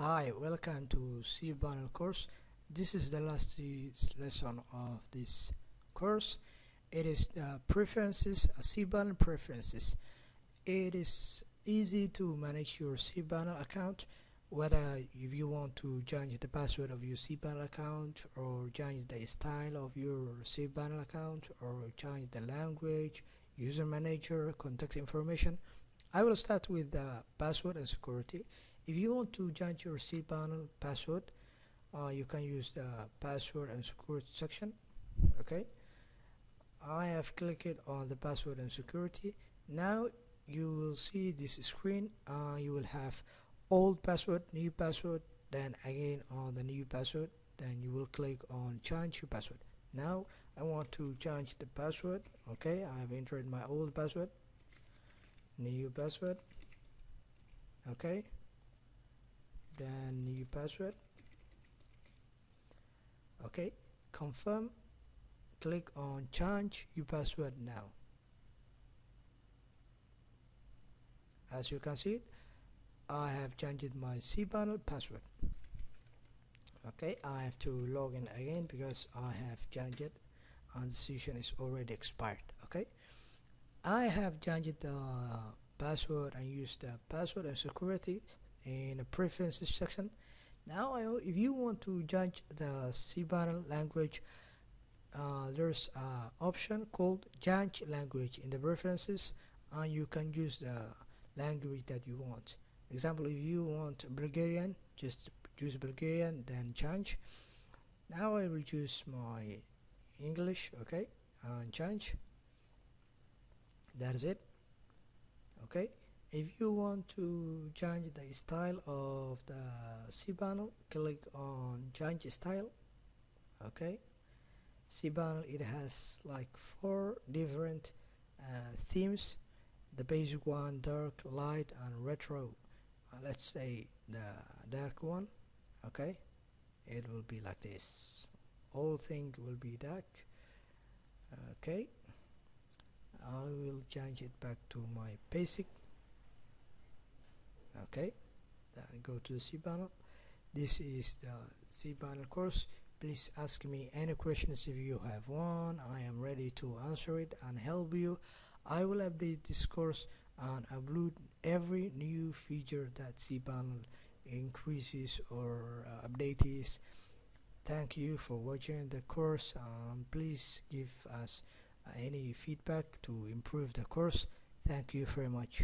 Hi, welcome to Cpanel course. This is the last lesson of this course. It is the preferences, Cpanel preferences. It is easy to manage your Cpanel account, whether if you want to change the password of your Cpanel account, or change the style of your Cpanel account, or change the language, user manager, contact information. I will start with the password and security. If you want to change your Cpanel password, you can use the password and security section. Okay, I have clicked on the password and security. Now you will see this screen. You will have old password, new password, then again on the new password, then you will click on change your password. Now I want to change the password. Okay, I have entered my old password, new password. Okay, then new password. Okay, confirm. Click on change your password now. As you can see, I have changed my Cpanel password. Okay, I have to log in again because I have changed it and the session is already expired. Okay, I have changed the password and used the password and security in the preferences section. Now if you want to change the Cpanel language, there's an option called change language in the preferences, and you can use the language that you want. Example, if you want Bulgarian, just choose Bulgarian, then change. Now I will choose my English. Okay, and change. That's it. Okay, if you want to change the style of the Cpanel, click on change style. Okay, Cpanel, it has like 4 different themes. The basic one, dark, light, and retro. Let's say the dark one. Okay, it will be like this. All thing will be dark. Okay, I will change it back to my basic. Okay, then go to the Cpanel. This is the Cpanel course. Please ask me any questions if you have one. I am ready to answer it and help you. I will update this course and upload every new feature that Cpanel increases or updates. Thank you for watching the course. Please give us any feedback to improve the course. Thank you very much.